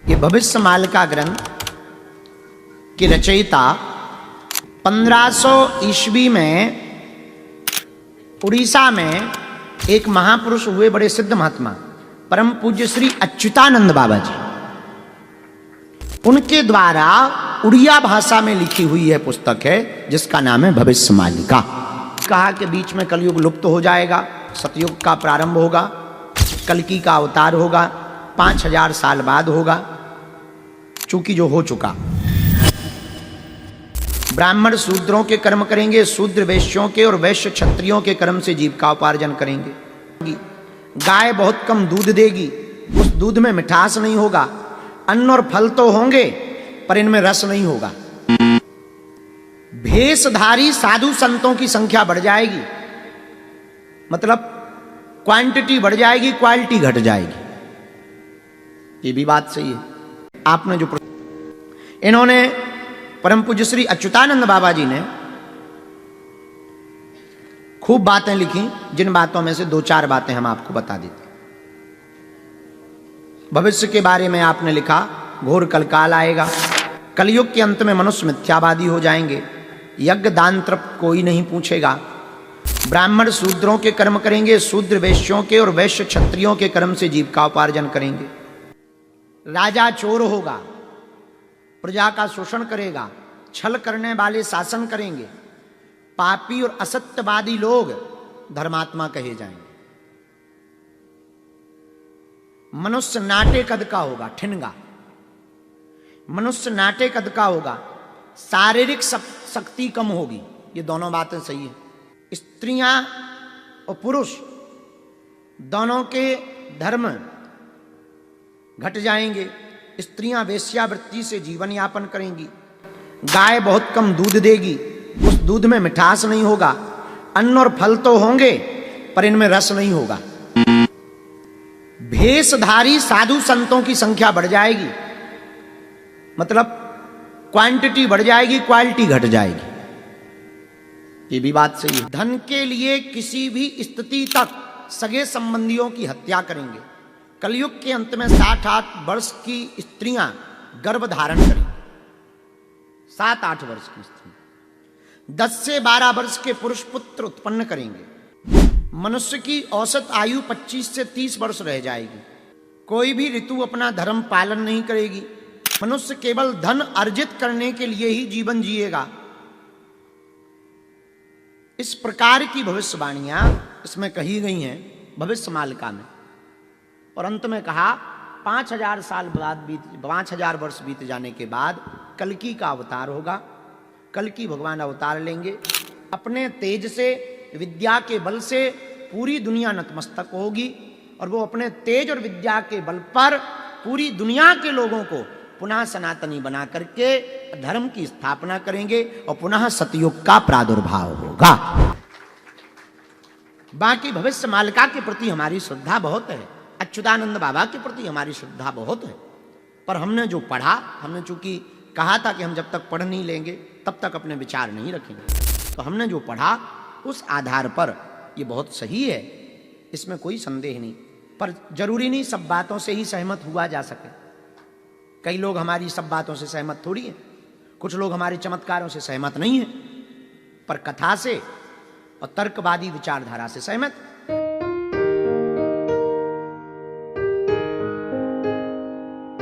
ये भविष्यमालिका ग्रंथ के रचयिता 1500 ईस्वी में उड़ीसा में एक महापुरुष हुए, बड़े सिद्ध महात्मा परम पूज्य श्री अच्युतानंद बाबा जी। उनके द्वारा उड़िया भाषा में लिखी हुई है पुस्तक है, जिसका नाम है भविष्यमालिका। कहा कि बीच में कलयुग लुप्त हो जाएगा, सतयुग का प्रारंभ होगा, कल्कि का अवतार होगा, 5000 साल बाद होगा, चूंकि जो हो चुका। ब्राह्मण शूद्रों के कर्म करेंगे, शूद्र वैश्यों के और वैश्य क्षत्रियों के कर्म से जीविका उपार्जन करेंगे। गाय बहुत कम दूध देगी, उस दूध में मिठास नहीं होगा। अन्न और फल तो होंगे पर इनमें रस नहीं होगा। भेषधारी साधु संतों की संख्या बढ़ जाएगी, मतलब क्वांटिटी बढ़ जाएगी, क्वालिटी घट जाएगी। ये भी बात सही है। आपने जो इन्होंने परम पूज्य श्री अच्युतानंद बाबा जी ने खूब बातें लिखी, जिन बातों में से 2-4 बातें हम आपको बता देते हैं। भविष्य के बारे में आपने लिखा, घोर कलकाल आएगा, कलयुग के अंत में मनुष्य मिथ्यावादी हो जाएंगे, यज्ञ दान तृप्त कोई नहीं पूछेगा, ब्राह्मण शूद्रों के कर्म करेंगे, शूद्र वैश्यों के और वैश्य क्षत्रियों के कर्म से जीविका उपार्जन करेंगे, राजा चोर होगा, प्रजा का शोषण करेगा, छल करने वाले शासन करेंगे, पापी और असत्यवादी लोग धर्मात्मा कहे जाएंगे, मनुष्य नाटे कद का होगा, ठिनगा, मनुष्य नाटे कद का होगा, शारीरिक शक्ति कम होगी। ये दोनों बातें सही है। स्त्रियां और पुरुष दोनों के धर्म घट जाएंगे, स्त्रियां वेश्यावृत्ति से जीवन यापन करेंगी, गाय बहुत कम दूध देगी, उस दूध में मिठास नहीं होगा, अन्न और फल तो होंगे पर इनमें रस नहीं होगा। भेषधारी साधु संतों की संख्या बढ़ जाएगी, मतलब क्वांटिटी बढ़ जाएगी, क्वालिटी घट जाएगी। ये भी बात सही है। धन के लिए किसी भी स्थिति तक सगे संबंधियों की हत्या करेंगे। कलयुग के अंत में 60-8 वर्ष की स्त्रियां गर्भ धारण करेंगी, 7-8 वर्ष की स्त्री, 10 से 12 वर्ष के पुरुष पुत्र उत्पन्न करेंगे। मनुष्य की औसत आयु 25 से 30 वर्ष रह जाएगी। कोई भी ऋतु अपना धर्म पालन नहीं करेगी। मनुष्य केवल धन अर्जित करने के लिए ही जीवन जिएगा। इस प्रकार की भविष्यवाणियां इसमें कही गई हैं भविष्यमालिका में। और अंत में कहा 5000 वर्ष बीत जाने के बाद कल्कि का अवतार होगा। कल्कि भगवान अवतार लेंगे, अपने तेज से, विद्या के बल से पूरी दुनिया नतमस्तक होगी, और वो अपने तेज और विद्या के बल पर पूरी दुनिया के लोगों को पुनः सनातनी बना करके धर्म की स्थापना करेंगे और पुनः सतयुग का प्रादुर्भाव होगा। बाकी भविष्यमालिका के प्रति हमारी श्रद्धा बहुत है, अच्युतानंद बाबा के प्रति हमारी श्रद्धा बहुत है, पर हमने जो पढ़ा, हमने चूंकि कहा था कि हम जब तक पढ़ नहीं लेंगे तब तक अपने विचार नहीं रखेंगे, तो हमने जो पढ़ा उस आधार पर ये बहुत सही है, इसमें कोई संदेह नहीं। पर जरूरी नहीं सब बातों से ही सहमत हुआ जा सके। कई लोग हमारी सब बातों से सहमत थोड़ी हैं, कुछ लोग हमारे चमत्कारों से सहमत नहीं हैं, पर कथा से और तर्कवादी विचारधारा से सहमत।